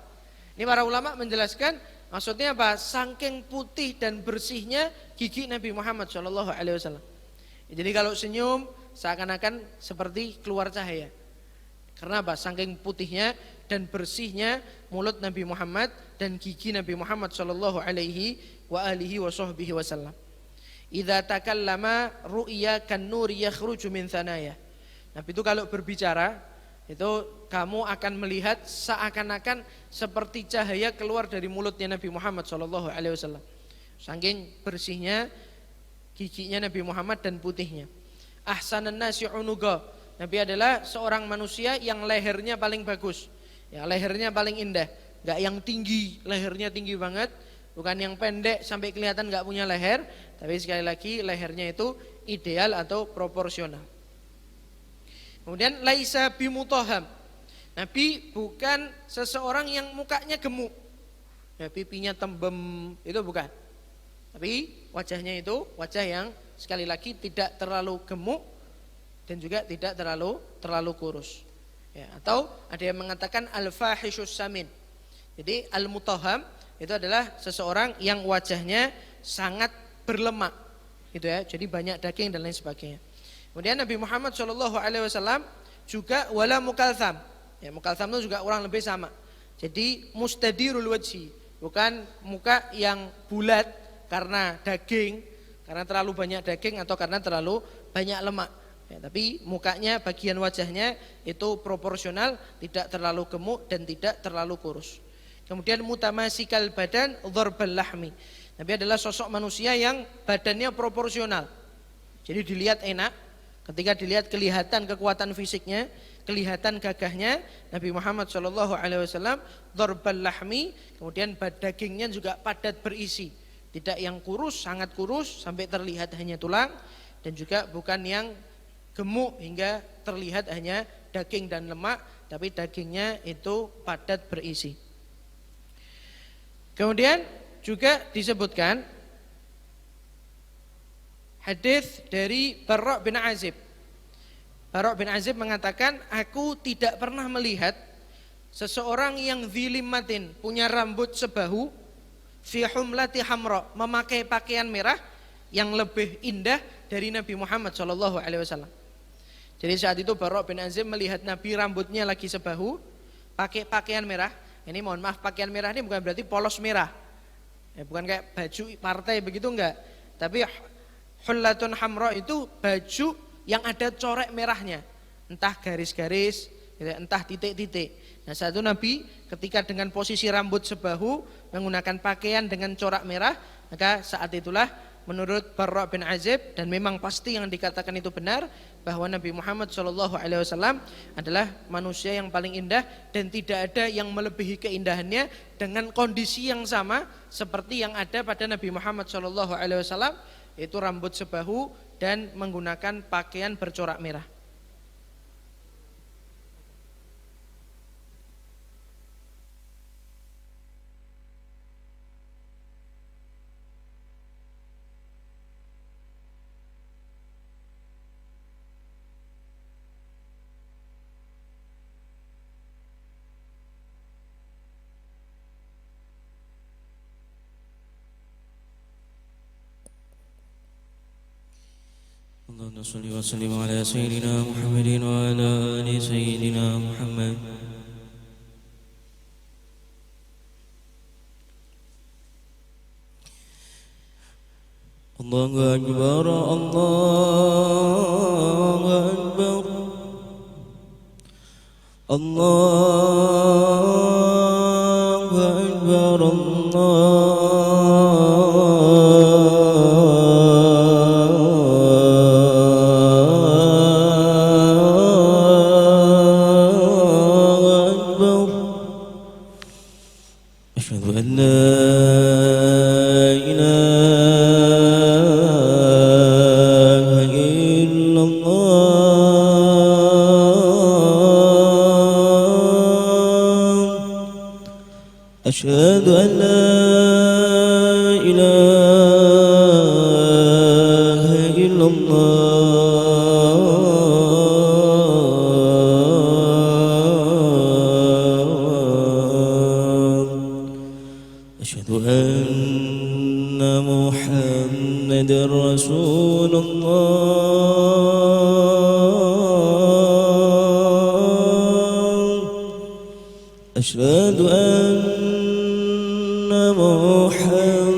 Ini para ulama menjelaskan maksudnya apa? Saking putih dan bersihnya gigi Nabi Muhammad SAW. Jadi kalau senyum seakan-akan seperti keluar cahaya. Karena apa? Saking putihnya dan bersihnya mulut Nabi Muhammad dan gigi Nabi Muhammad SAW. Idza takallama ru'ya kan-nuri yakhruju min thanaya. Nabi itu kalau berbicara itu kamu akan melihat seakan-akan seperti cahaya keluar dari mulutnya Nabi Muhammad SAW. Saking bersihnya giginya Nabi Muhammad dan putihnya. Ahsanan nasi unuga. Nabi adalah seorang manusia yang lehernya paling bagus. Ya, lehernya paling indah. Enggak yang tinggi, lehernya tinggi banget. Bukan yang pendek sampai kelihatan enggak punya leher. Tapi sekali lagi lehernya itu ideal atau proporsional. Kemudian laisa bimutaham. Nabi bukan seseorang yang mukanya gemuk. Ya, pipinya tembem, itu bukan. Tapi wajahnya itu wajah yang sekali lagi tidak terlalu gemuk dan juga tidak terlalu kurus. Ya, atau ada yang mengatakan al-fahisyus samin. Jadi al-mutahham itu adalah seseorang yang wajahnya sangat berlemak. Gitu ya. Jadi banyak daging dan lain sebagainya. Kemudian Nabi Muhammad SAW juga wala mukaltham. Ya, mukaltham itu juga orang lebih sama. Jadi mustadirul wajhi, bukan muka yang bulat karena daging, karena terlalu banyak daging atau karena terlalu banyak lemak. Ya, tapi mukanya, bagian wajahnya itu proporsional, tidak terlalu gemuk dan tidak terlalu kurus. Kemudian mutamasikal badan dharbal lahmi. Nabi adalah sosok manusia yang badannya proporsional. Jadi dilihat enak. Ketika dilihat kelihatan kekuatan fisiknya, kelihatan gagahnya, Nabi Muhammad SAW dharbal lahmi, kemudian dagingnya juga padat berisi, tidak yang kurus, sangat kurus sampai terlihat hanya tulang, dan juga bukan yang gemuk hingga terlihat hanya daging dan lemak, tapi dagingnya itu padat berisi. Kemudian juga disebutkan hadis dari Barra' bin Azib. Barra' bin Azib mengatakan, aku tidak pernah melihat seseorang yang zilimmatin, punya rambut sebahu, fi humlati hamra, memakai pakaian merah yang lebih indah dari Nabi Muhammad SAW. Jadi saat itu Barra' bin Azib melihat Nabi rambutnya lagi sebahu, pakai pakaian merah. Ini mohon maaf, pakaian merah ini bukan berarti polos merah. Ya, bukan kayak baju partai begitu enggak. Tapi hullatun hamra itu baju yang ada corek merahnya, entah garis-garis, entah titik-titik. Nah, saat itu Nabi ketika dengan posisi rambut sebahu menggunakan pakaian dengan corak merah, maka saat itulah menurut Barra' bin Azib, dan memang pasti yang dikatakan itu benar, bahwa Nabi Muhammad SAW adalah manusia yang paling indah dan tidak ada yang melebihi keindahannya dengan kondisi yang sama seperti yang ada pada Nabi Muhammad SAW, yaitu rambut sebahu dan menggunakan pakaian bercorak merah.
اللهم صل وسلم على سيدنا محمد وعلى آل سيدنا محمد. الله أكبر الله أكبر الله أكبر أشهد أن لا إله إلا الله رسول الله أشهد أن محمد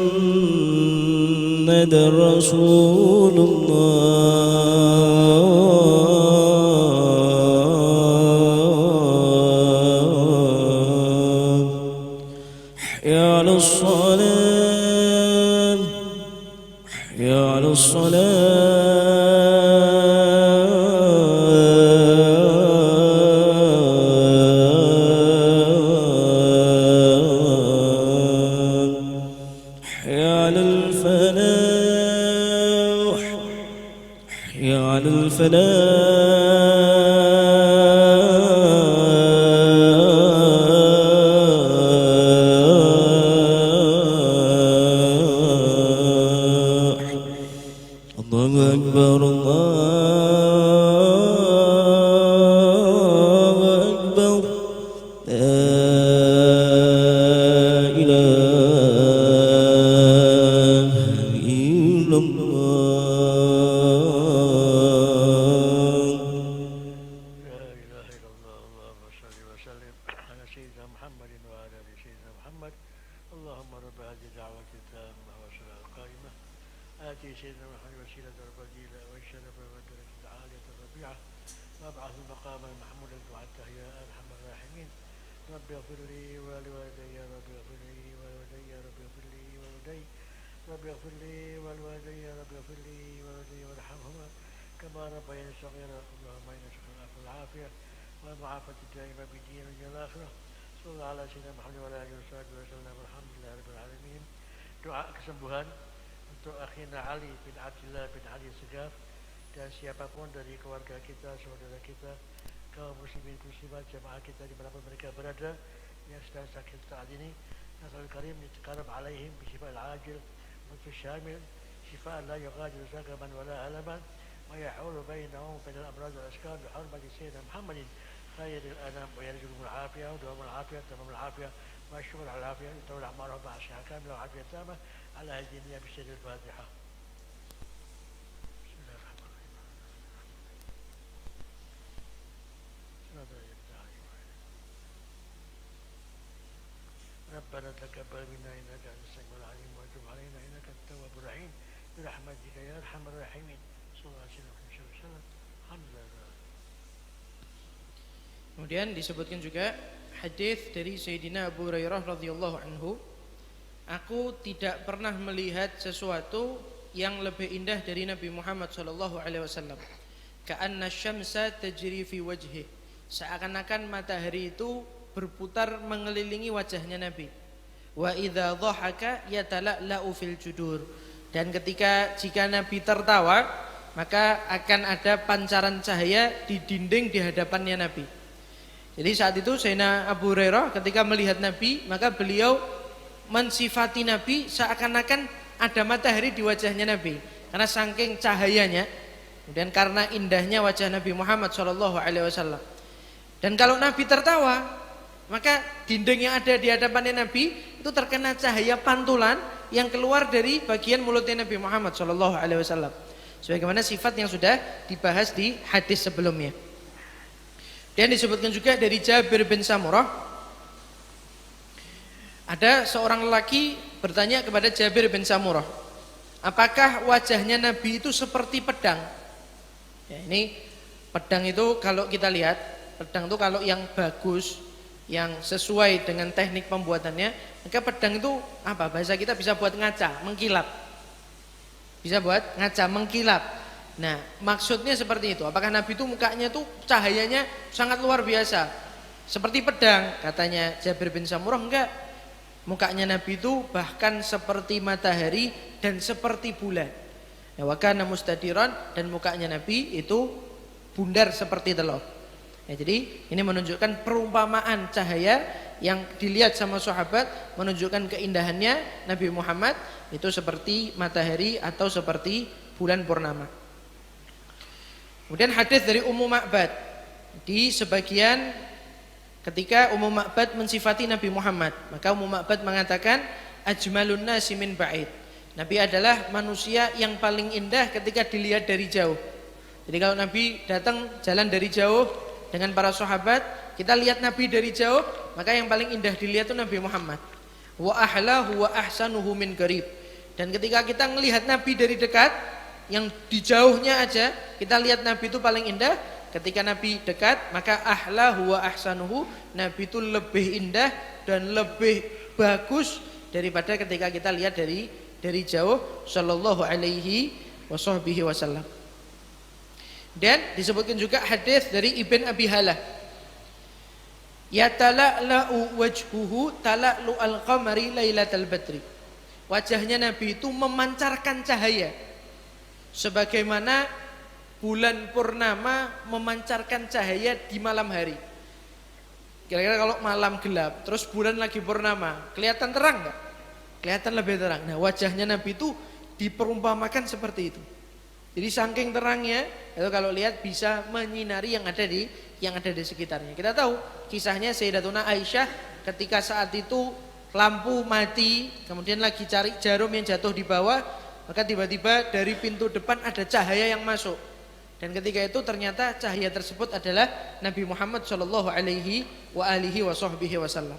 رسول الله حي على الصلاة حي على الصلاة حي على الفلاح حي على الفلاح الله أكبر الله أكبر لا إله إلا الله
لا إله إلا الله. اللهم صل وسلم على سيدنا محمد وعلى آل سيدنا محمد. اللهم رب هذه الدعوة التامة والصلاة القائمة آتي سيدنا محمد وسيلة الفضيلة والشرف والدرجة العالية الرفيعة وابعث المقام المحمود وعدته يا أرحم الراحمين. رب اغفر لي ولوالدي رب اغفر لي ولوالدي رب اغفر لي ولوالدي رب اغفر لي ولوالدي رب اغفر لي ولوالدي وارحمهما كما ربياني صغيرا. اللهم إنا نسألك العفو والعافية والمعافاة الدائمة في الدين والدنيا والآخرة. صلى الله على سيدنا محمد وعلى آله وصحبه وسلم والحمد لله رب العالمين. Doa kesembuhan untuk akhina Ali bin Abdullah bin Ali Segaf dan siapapun dari keluarga kita, saudara kita, kaum muslimin muslimat, jamaah kita dimanapun mereka berada yang sedang sakit saat ini. Nasalul Karim yatakarrab alaihim bisyifa al-ajil wa syamil شفاء لا يغادر سقما ولا ألما ويحول بينهم وبين الأمراض والأسكان بحرمة سيدنا محمد خير الأنام ويرزقهم العافية ودوام العافية تمام العافية والشكر على العافية يطول أعمارهم مع صحة كاملة وعافية تامة على هذه النية بسر الفاتحة. بسم الله الرحمن الرحيم. ربنا تقبل منا إنك أنت السميع العليم وتب علينا إنك أنت التواب الرحيم برحمتك يا أرحم الراحمين. صلى الله عليه وسلم. الحمد لله.
Kemudian disebutkan juga hadis dari Sayyidina Abu Hurairah radhiyallahu anhu, aku tidak pernah melihat sesuatu yang lebih indah dari Nabi Muhammad sallallahu alaihi wasallam. Ka'anna syamsa tajri fi wajhi. Seakan-akan matahari itu berputar mengelilingi wajahnya Nabi. Wa idza dhahaka yatala'la'u fil judur. Dan jika Nabi tertawa, maka akan ada pancaran cahaya di dinding di hadapannya Nabi. Jadi saat itu Sayyidina Abu Hurairah ketika melihat Nabi, maka beliau mensifati Nabi seakan-akan ada matahari di wajahnya Nabi karena saking cahayanya. Kemudian karena indahnya wajah Nabi Muhammad SAW. Dan kalau Nabi tertawa, maka dinding yang ada di hadapannya Nabi itu terkena cahaya pantulan yang keluar dari bagian mulutnya Nabi Muhammad SAW. Sebagaimana sifat yang sudah dibahas di hadis sebelumnya. Dan disebutkan juga dari Jabir bin Samurah, ada seorang lelaki bertanya kepada Jabir bin Samurah, apakah wajahnya Nabi itu seperti pedang? Ya, ini pedang itu kalau kita lihat, pedang itu kalau yang bagus, yang sesuai dengan teknik pembuatannya, maka pedang itu apa? Bahasa kita bisa buat ngaca, mengkilap. Bisa buat ngaca, mengkilap. Nah, maksudnya seperti itu. Apakah Nabi itu mukanya itu cahayanya sangat luar biasa, seperti pedang? Katanya Jabir bin Samurah, enggak. Mukanya Nabi itu bahkan seperti matahari dan seperti bulan. Ya, wa kana mustadiran, dan mukanya Nabi itu bundar seperti telur. Ya, jadi ini menunjukkan perumpamaan cahaya yang dilihat sama sahabat, menunjukkan keindahannya Nabi Muhammad itu seperti matahari atau seperti bulan purnama. Kemudian hadis dari Ummu Ma'bad, di sebagian ketika Ummu Ma'bad mensifati Nabi Muhammad, maka Ummu Ma'bad mengatakan ajmalun nasi min ba'id, Nabi adalah manusia yang paling indah ketika dilihat dari jauh. Jadi kalau Nabi datang jalan dari jauh dengan para sahabat, kita lihat Nabi dari jauh, maka yang paling indah dilihat itu Nabi Muhammad. Wa ahlahu wa ahsanuhu min qarib. Dan ketika kita melihat Nabi dari dekat, yang di jauhnya aja kita lihat Nabi itu paling indah. Ketika Nabi dekat, maka ahlahu wa ahsanuhu, Nabi itu lebih indah dan lebih bagus daripada ketika kita lihat dari jauh, sallallahu alaihi wasallam. Dan disebutkan juga hadis dari Ibn Abi Halah, yatala'la'u wajhuhu tala'lu al-qamari lailatal badri. Wajahnya Nabi itu memancarkan cahaya sebagaimana bulan purnama memancarkan cahaya di malam hari. Kira-kira kalau malam gelap terus bulan lagi purnama, kelihatan terang enggak? Kelihatan lebih terang. Nah, wajahnya Nabi itu diperumpamakan seperti itu. Jadi saking terangnya, itu kalau lihat bisa menyinari yang ada di sekitarnya. Kita tahu kisahnya Sayyidatuna Aisyah ketika saat itu lampu mati, kemudian lagi cari jarum yang jatuh di bawah, maka tiba-tiba dari pintu depan ada cahaya yang masuk. Dan ketika itu ternyata cahaya tersebut adalah Nabi Muhammad sallallahu alaihi wasallam.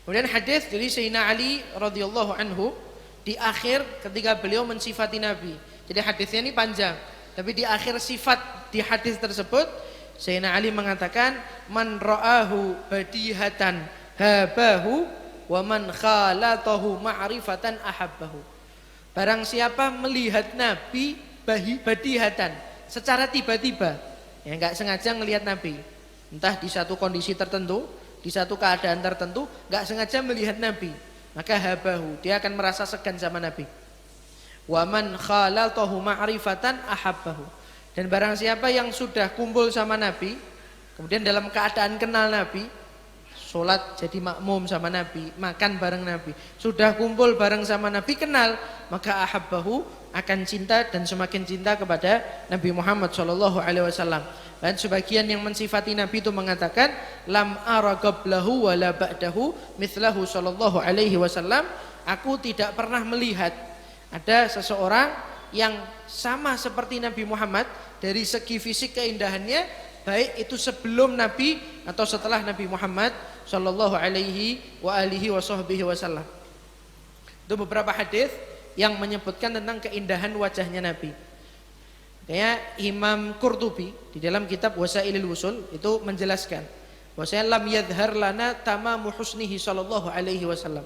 Kemudian hadis dari Sayyidina Ali radhiyallahu anhu di akhir ketika beliau mensifati Nabi. Jadi hadisnya ini panjang, tapi di akhir sifat di hadis tersebut Sayyidina Ali mengatakan, man ra'ahu badihatan habahu wa man khalatahu ma'rifatan ahabbahu. Barang siapa melihat Nabi badihatan, secara tiba-tiba, ya enggak sengaja melihat Nabi, entah di satu kondisi tertentu, di satu keadaan tertentu, enggak sengaja melihat Nabi, maka habahu, dia akan merasa segan sama Nabi. Wa man khalatahu ma'rifatan ahabbahu. Dan barang siapa yang sudah kumpul sama Nabi, kemudian dalam keadaan kenal Nabi, sholat jadi makmum sama Nabi, makan bareng Nabi, sudah kumpul bareng sama Nabi, kenal, maka ahabbahu, akan cinta dan semakin cinta kepada Nabi Muhammad sallallahu alaihi wasallam. Dan sebagian yang mensifati Nabi itu mengatakan, lam ara qablahu wa la ba'dahu mithlahu sallallahu alaihi wasallam. Aku tidak pernah melihat ada seseorang yang sama seperti Nabi Muhammad dari segi fisik keindahannya, baik itu sebelum Nabi atau setelah Nabi Muhammad sallallahu alaihi wasallam. Itu beberapa hadis yang menyebutkan tentang keindahan wajahnya Nabi. Kayak Imam Qurtubi di dalam kitab Wasailul Wusul itu menjelaskan bahwasanya lam yadhhar lana tamamu husnihi sallallahu alaihi wasallam.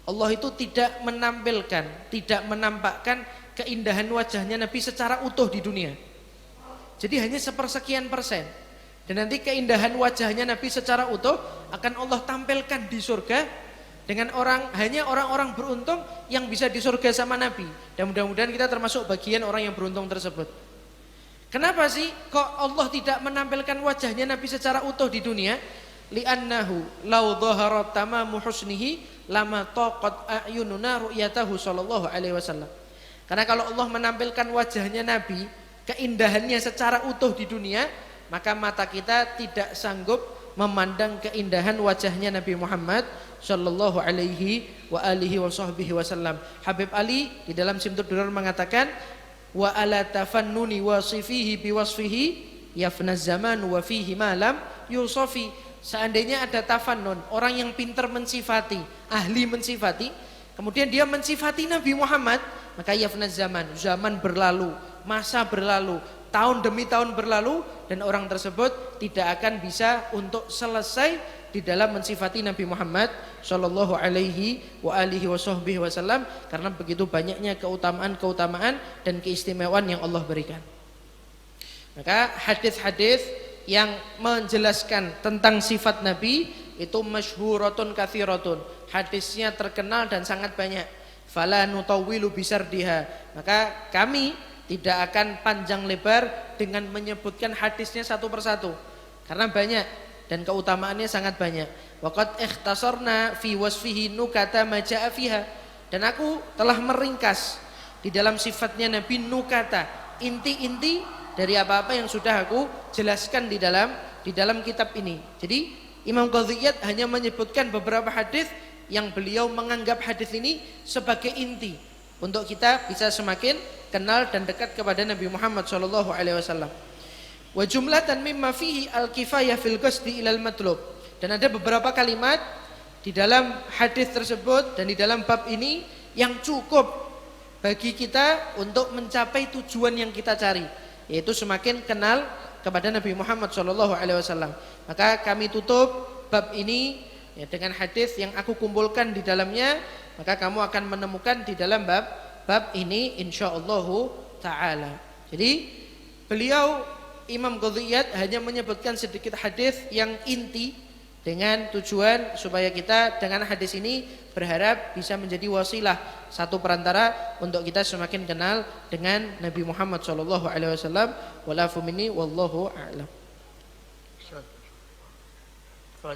Allah itu tidak menampilkan, tidak menampakkan keindahan wajahnya Nabi secara utuh di dunia. Jadi hanya sepersekian persen. Dan nanti keindahan wajahnya Nabi secara utuh akan Allah tampilkan di surga dengan hanya orang-orang beruntung yang bisa di surga sama Nabi. Dan mudah-mudahan kita termasuk bagian orang yang beruntung tersebut. Kenapa sih kok Allah tidak menampilkan wajahnya Nabi secara utuh di dunia? Li'annahu law dhahara tamamu husnihi lama taqat a'yununa ru'yatahu sallallahu alaihi wasallam. Karena kalau Allah menampilkan wajahnya Nabi, keindahannya secara utuh di dunia, maka mata kita tidak sanggup memandang keindahan wajahnya Nabi Muhammad sallallahu alaihi wasallam. Habib Ali di dalam Simtud Durar mengatakan, wa ala tafannuni wasifihi biwasfihi yafnaz zaman wa fihi ma lam yusafi. Seandainya ada tafannun, orang yang pintar mensifati, ahli mensifati, kemudian dia mensifati Nabi Muhammad, maka yafnaz zaman berlalu, masa berlalu, tahun demi tahun berlalu, dan orang tersebut tidak akan bisa untuk selesai di dalam mensifati Nabi Muhammad sallallahu alaihi wasallam, karena begitu banyaknya keutamaan dan keistimewaan yang Allah berikan. Maka hadis-hadis yang menjelaskan tentang sifat Nabi itu masyhuratun katsiratun, hadisnya terkenal dan sangat banyak. Fala nutawwilu bisardiha, maka kami tidak akan panjang lebar dengan menyebutkan hadisnya satu persatu karena banyak dan keutamaannya sangat banyak. Waqad ikhtasarna fi wasfihi nukata ma jaa fiha, dan aku telah meringkas di dalam sifatnya Nabi nukata, inti-inti dari apa-apa yang sudah aku jelaskan di dalam kitab ini. Jadi Imam Qadhiyat hanya menyebutkan beberapa hadis yang beliau menganggap hadis ini sebagai inti, untuk kita bisa semakin kenal dan dekat kepada Nabi Muhammad sallallahu alaihi wasallam. Wa jumlatan mimma fihi al-kifayah fil qasdi ilal matlub. Dan ada beberapa kalimat di dalam hadis tersebut dan di dalam bab ini yang cukup bagi kita untuk mencapai tujuan yang kita cari, yaitu semakin kenal kepada Nabi Muhammad sallallahu alaihi wasallam. Maka kami tutup bab ini ya, dengan hadis yang aku kumpulkan di dalamnya, maka kamu akan menemukan di dalam bab ini insyaallah taala. Jadi beliau Imam Qadhiyat hanya menyebutkan sedikit hadis yang inti dengan tujuan supaya kita dengan hadis ini berharap bisa menjadi wasilah, satu perantara untuk kita semakin kenal dengan Nabi Muhammad sallallahu alaihi wasallam. Walafu minni wallahu a'lam.